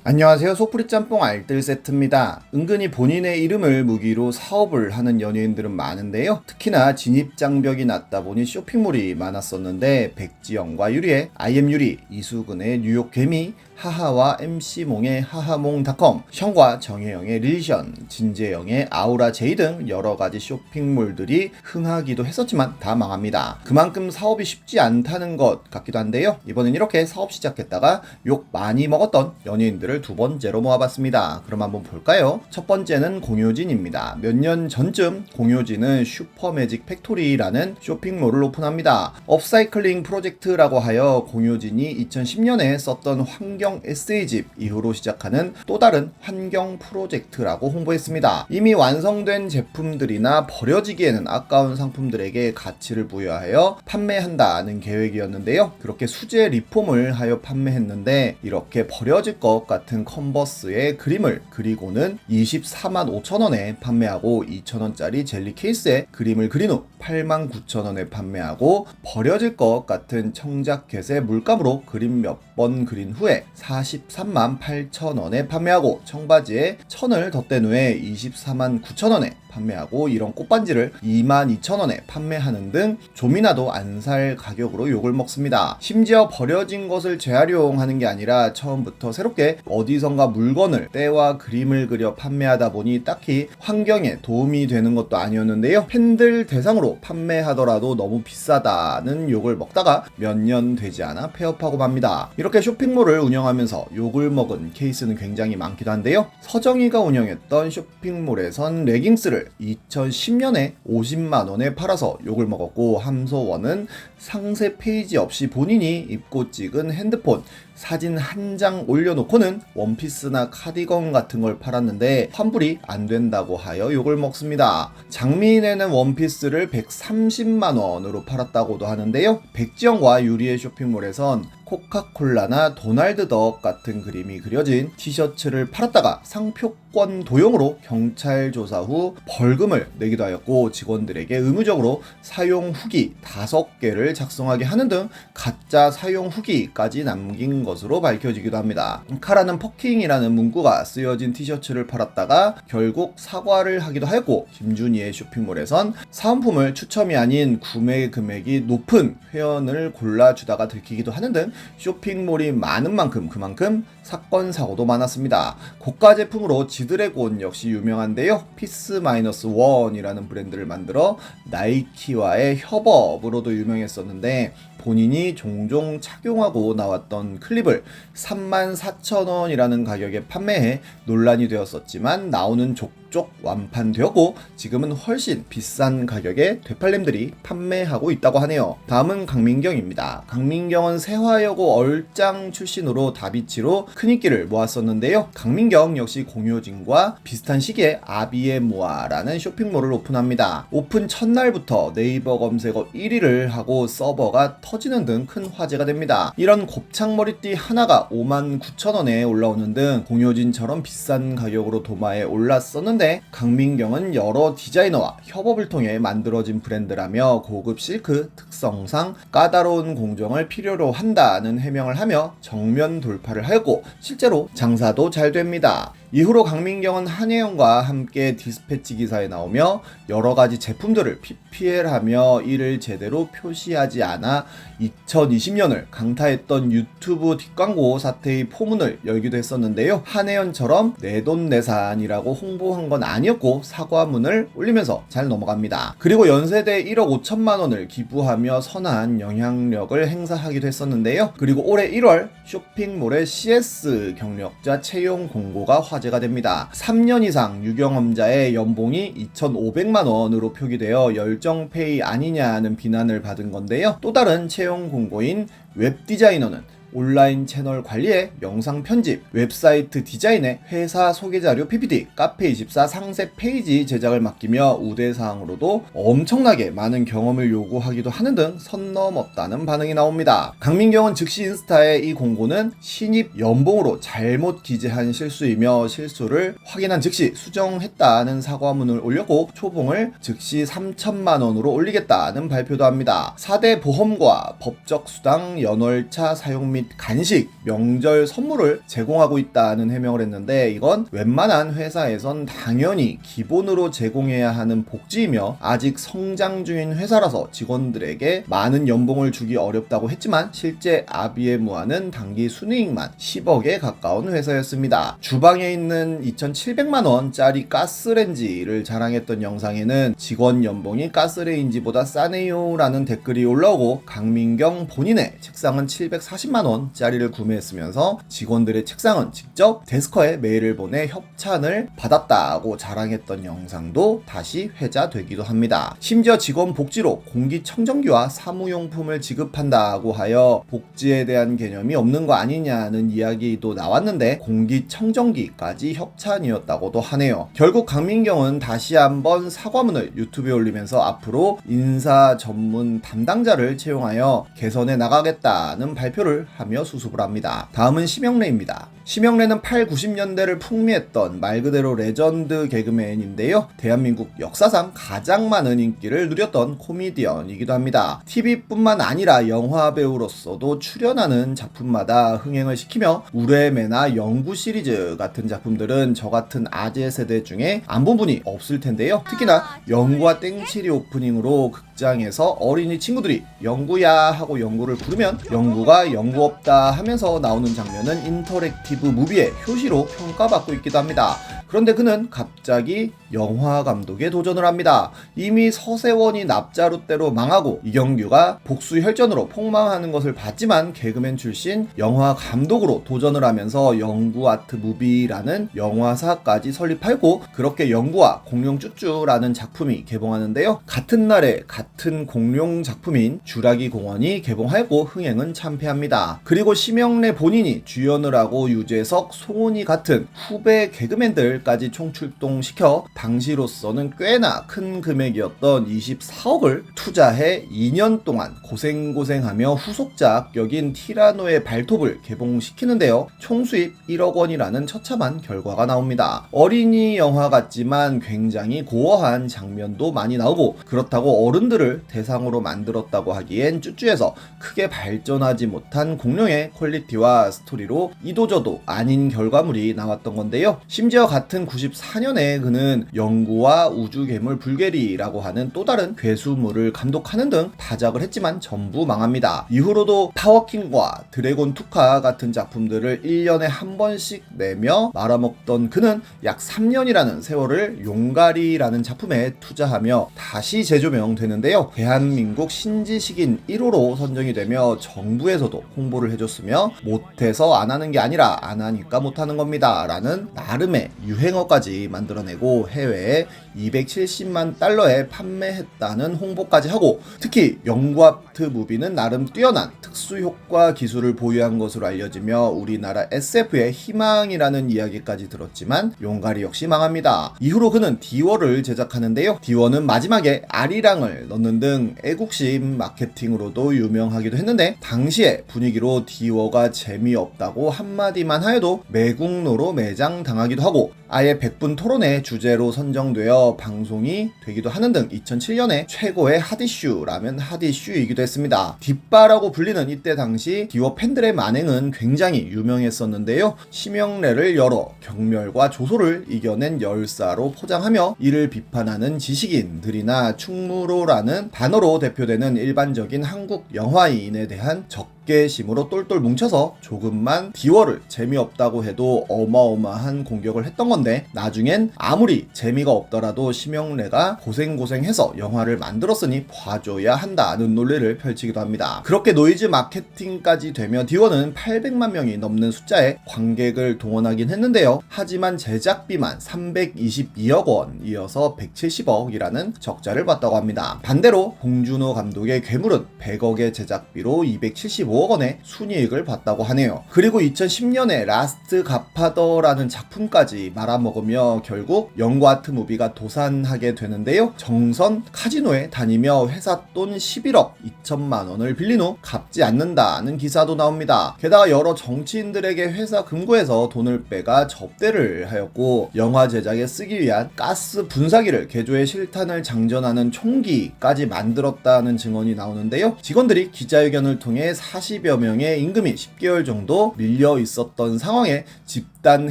안녕하세요. 소프리 짬뽕 알뜰 세트입니다. 은근히 본인의 이름을 무기로 사업을 하는 연예인들은 많은데요. 특히나 진입장벽이 낮다 보니 쇼핑몰이 많았었는데 백지영과 유리의 IM 유리, 이수근의 뉴욕 개미, 하하와 MC몽의 하하몽닷컴, 션과 정혜영의 릴션, 진재영의 아우라 제이 등 여러가지 쇼핑몰들이 흥하기도 했었지만 다 망합니다. 그만큼 사업이 쉽지 않다는 것 같기도 한데요. 이번엔 이렇게 사업 시작했다가 욕 많이 먹었던 연예인들을 두 번째로 모아봤습니다. 그럼 한번 볼까요? 첫 번째는 공효진입니다. 몇 년 전쯤 공효진은 슈퍼매직 팩토리라는 쇼핑몰을 오픈합니다. 업사이클링 프로젝트라고 하여 공효진이 2010년에 썼던 환경 에세이집 이후로 시작하는 또 다른 환경 프로젝트라고 홍보했습니다. 이미 완성된 제품들이나 버려지기에는 아까운 상품들에게 가치를 부여하여 판매한다는 계획이었는데요. 그렇게 수제 리폼을 하여 판매했는데 이렇게 버려질 것 같은 컨버스의 그림을 그리고는 24만 5천원에 판매하고 2천원짜리 젤리 케이스에 그림을 그린 후 8만 9천원에 판매하고 버려질 것 같은 청자켓의 물감으로 그림 몇 번 그린 후에 43만 8천원에 판매하고 청바지에 천을 덧댄 후에 24만 9천원에 판매하고 이런 꽃반지를 2만 2천원에 판매하는 등 좀이나도 안 살 가격으로 욕을 먹습니다. 심지어 버려진 것을 재활용하는 게 아니라 처음부터 새롭게 어디선가 물건을 때와 그림을 그려 판매하다 보니 딱히 환경에 도움이 되는 것도 아니었는데요. 팬들 대상으로 판매하더라도 너무 비싸다는 욕을 먹다가 몇 년 되지 않아 폐업하고 맙니다. 이렇게 쇼핑몰을 운영하면서 욕을 먹은 케이스는 굉장히 많기도 한데요. 서정희가 운영했던 쇼핑몰에선 레깅스를 2010년에 50만원에 팔아서 욕을 먹었고, 함소원은 상세 페이지 없이 본인이 입고 찍은 핸드폰 사진 한 장 올려놓고는 원피스나 카디건 같은 걸 팔았는데 환불이 안 된다고 하여 욕을 먹습니다. 장미인에는 원피스를 130만원으로 팔았다고도 하는데요. 백지영과 유리의 쇼핑몰에선 코카콜라나 도날드 덕 같은 그림이 그려진 티셔츠를 팔았다가 상표권 도용으로 경찰 조사 후 벌금을 내기도 하였고, 직원들에게 의무적으로 사용 후기 5개를 작성하게 하는 등 가짜 사용 후기까지 남긴 것으로 밝혀지기도 합니다. 카라는 퍼킹이라는 문구가 쓰여진 티셔츠를 팔았다가 결국 사과를 하기도 하였고, 김준희의 쇼핑몰에선 사은품을 추첨이 아닌 구매 금액이 높은 회원을 골라주다가 들키기도 하는 등 쇼핑몰이 많은 만큼 그만큼 사건 사고도 많았습니다. 고가 제품으로 지드래곤 역시 유명한데요. 피스-1이라는 브랜드를 만들어 나이키와의 협업으로도 유명했었는데, 본인이 종종 착용하고 나왔던 클립을 34,000원이라는 가격에 판매해 논란이 되었었지만 나오는 족족 완판되었고 지금은 훨씬 비싼 가격에 되팔렘들이 판매하고 있다고 하네요. 다음은 강민경입니다. 강민경은 세화여고 얼짱 출신으로 다비치로 큰 인기를 모았었는데요. 강민경 역시 공효진과 비슷한 시기에 아비에모아라는 쇼핑몰을 오픈합니다. 오픈 첫날부터 네이버 검색어 1위를 하고 서버가 터지는 등 큰 화제가 됩니다. 이런 곱창머리띠 하나가 59,000원에 올라오는 등 공효진처럼 비싼 가격으로 도마에 올랐었는데, 강민경은 여러 디자이너와 협업을 통해 만들어진 브랜드라며 고급 실크 특성상 까다로운 공정을 필요로 한다는 해명을 하며 정면 돌파를 하였고 실제로 장사도 잘 됩니다. 이후로 강민경은 한예영과 함께 디스패치 기사에 나오며 여러가지 제품들을 PPL하며 이를 제대로 표시하지 않아 2020년을 강타했던 유튜브 뒷광고 사태의 포문을 열기도 했었는데요. 한예연처럼 내돈내산이라고 홍보한 건 아니었고 사과문을 올리면서 잘 넘어갑니다. 그리고 연세대 1억 5천만 원을 기부하며 선한 영향력을 행사하기도 했었는데요. 그리고 올해 1월 쇼핑몰의 CS 경력자 채용 공고가 화제가 됩니다. 3년 이상 유경험자의 연봉이 2,500만 원으로 표기되어 열정페이 아니냐는 비난을 받은 건데요. 또 다른 채용 공고인 웹디자이너는 온라인 채널 관리에 영상 편집, 웹사이트 디자인에 회사 소개자료 PPT, 카페24 상세 페이지 제작을 맡기며 우대사항으로도 엄청나게 많은 경험을 요구하기도 하는 등 선 넘었다는 반응이 나옵니다. 강민경은 즉시 인스타에 이 공고는 신입 연봉으로 잘못 기재한 실수이며 실수를 확인한 즉시 수정했다는 사과문을 올렸고 초봉을 즉시 3천만 원으로 올리겠다는 발표도 합니다. 4대 보험과 법적 수당, 연월차 사용 및 및 간식, 명절 선물을 제공하고 있다는 해명을 했는데 이건 웬만한 회사에선 당연히 기본으로 제공해야 하는 복지이며 아직 성장 중인 회사라서 직원들에게 많은 연봉을 주기 어렵다고 했지만 실제 아비에무아는 당기 순이익만 10억에 가까운 회사였습니다. 주방에 있는 2,700만원짜리 가스레인지를 자랑했던 영상에는 직원 연봉이 가스레인지보다 싸네요 라는 댓글이 올라오고 강민경 본인의 책상은 740만원짜리를 구매했으면서 직원들의 책상은 직접 데스커에 메일을 보내 협찬을 받았다고 자랑했던 영상도 다시 회자되기도 합니다. 심지어 직원 복지로 공기청정기와 사무용품을 지급한다고 하여 복지에 대한 개념이 없는 거 아니냐는 이야기도 나왔는데 공기청정기까지 협찬이었다고도 하네요. 결국 강민경은 다시 한번 사과문을 유튜브에 올리면서 앞으로 인사 전문 담당자를 채용하여 개선해 나가겠다는 발표를 하며 수습을 합니다. 다음은 심영래입니다. 심영래는 8, 90년대를 풍미했던 말 그대로 레전드 개그맨인데요. 대한민국 역사상 가장 많은 인기를 누렸던 코미디언이기도 합니다. TV뿐만 아니라 영화 배우로서도 출연하는 작품마다 흥행을 시키며 우레메나 영구 시리즈 같은 작품들은 저 같은 아재 세대 중에 안 본 분이 없을 텐데요. 특히나 영구와 땡칠이 오프닝으로 극장에서 어린이 친구들이 영구야 하고 영구를 부르면 영구가 영구 없다 하면서 나오는 장면은 인터랙티브 무비의 효시로 평가받고 있기도 합니다. 그런데 그는 갑자기 영화 감독에 도전을 합니다. 이미 서세원이 납자루 때로 망하고 이경규가 복수혈전으로 폭망하는 것을 봤지만 개그맨 출신 영화 감독으로 도전을 하면서 영구 아트 무비라는 영화사까지 설립하고 그렇게 영구와 공룡 쭈쭈라는 작품이 개봉하는데요. 같은 날에 같은 공룡 작품인 주라기 공원이 개봉하고 흥행은 참패합니다. 그리고 심영래 본인이 주연을 하고 유재석, 송은이 같은 후배 개그맨들까지 총출동시켜 당시로서는 꽤나 큰 금액이었던 24억을 투자해 2년 동안 고생하며 후속작격인 티라노의 발톱을 개봉시키는데요. 총수입 1억 원이라는 처참한 결과가 나옵니다. 어린이 영화 같지만 굉장히 고어한 장면도 많이 나오고 그렇다고 어른들을 대상으로 만들었다고 하기엔 쭈쭈에서 크게 발전하지 못한 공룡의 퀄리티와 스토리로 이도저도 아닌 결과물이 나왔던 건데요. 심지어 같은 94년에 그는 영구와 우주괴물 불게리라고 하는 또 다른 괴수물을 감독하는 등 다작을 했지만 전부 망합니다. 이후로도 파워킹과 드래곤 투카 같은 작품들을 1년에 한 번씩 내며 말아먹던 그는 약 3년이라는 세월을 용가리라는 작품에 투자하며 다시 재조명되는데요. 대한민국 신지식인 1호로 선정이 되며 정부에서도 홍보를 해줬으며 못해서 안 하는 게 아니라 안 하니까 못하는 겁니다 라는 나름의 유행어까지 만들어내고 해외에 270만 달러에 판매했다는 홍보까지 하고 특히 영구아트 무비는 나름 뛰어난 특수효과 기술을 보유한 것으로 알려지며 우리나라 SF의 희망이라는 이야기까지 들었지만 용가리 역시 망합니다. 이후로 그는 디워를 제작하는데요. 디워는 마지막에 아리랑을 넣는 등 애국심 마케팅으로도 유명하기도 했는데 당시의 분위기로 디워가 재미없다고 한마디만 하여도 매국노로 매장당하기도 하고 아예 100분 토론의 주제로 선정되어 방송이 되기도 하는 등 2007년에 최고의 핫이슈라면 핫이슈이기도 했습니다. 뒷바라고 불리는 이때 당시 디워 팬들의 만행은 굉장히 유명했었는데요. 심영래를 열어 경멸과 조소를 이겨낸 열사로 포장하며 이를 비판하는 지식인들이나 충무로라는 단어로 대표되는 일반적인 한국 영화인에 대한 적개심으로 똘똘 뭉쳐서 조금만 디워를 재미없다고 해도 어마어마한 공격을 했던 건데 나중엔 아무리 재미가 없더라도 심영래가 고생해서 영화를 만들었으니 봐줘야 한다는 논리를 펼치기도 합니다. 그렇게 노이즈 마케팅까지 되며 디워는 800만 명이 넘는 숫자의 관객을 동원하긴 했는데요. 하지만 제작비만 322억 원이어서 170억이라는 적자를 봤다고 합니다. 반대로 봉준호 감독의 괴물은 100억의 제작비로 275억 원의 순이익을 봤다고 하네요. 그리고 2010년에 라스트 갓파더라는 작품까지 말아먹으며 결국 영과 아트무비가 도산하게 되는데요. 정선 카지노에 다니며 회사 돈 11억 2천만 원을 빌린 후 갚지 않는다는 기사도 나옵니다. 게다가 여러 정치인들에게 회사 금고에서 돈을 빼가 접대를 하였고 영화 제작에 쓰기 위한 가스 분사기를 개조해 실탄을 장전하는 총기까지 만들었다는 증언이 나오는데요. 직원들이 기자회견을 통해 40여 명의 임금이 10개월 정도 밀려 있었던 상황에 집단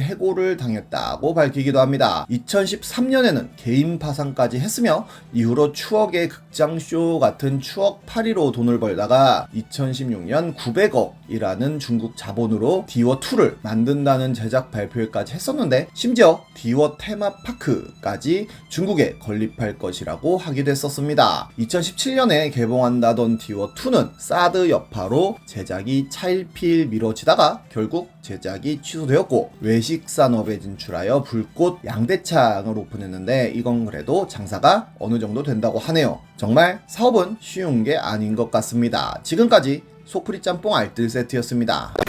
해고를 당했다고 밝히기도 합니다. 2013년에는 개인 파산까지 했으며 이후로 추억의 극장쇼 같은 추억 파리로 돈을 벌다가 2016년 900억이라는 중국 자본으로 디워2를 만든다는 제작 발표까지 했었는데 심지어 디워 테마파크까지 중국에 건립할 것이라고 하기도 했었습니다. 2017년에 개봉한다던 디워2는 사드 여파로 제작이 차일피일 미뤄지다가 결국 제작이 취소되었고 외식 산업에 진출하여 불꽃 양대창을 오픈했는데 이건 그래도 장사가 어느 정도 된다고 하네요. 정말 사업은 쉬운 게 아닌 것 같습니다. 지금까지 소프리 짬뽕 알뜰 세트였습니다.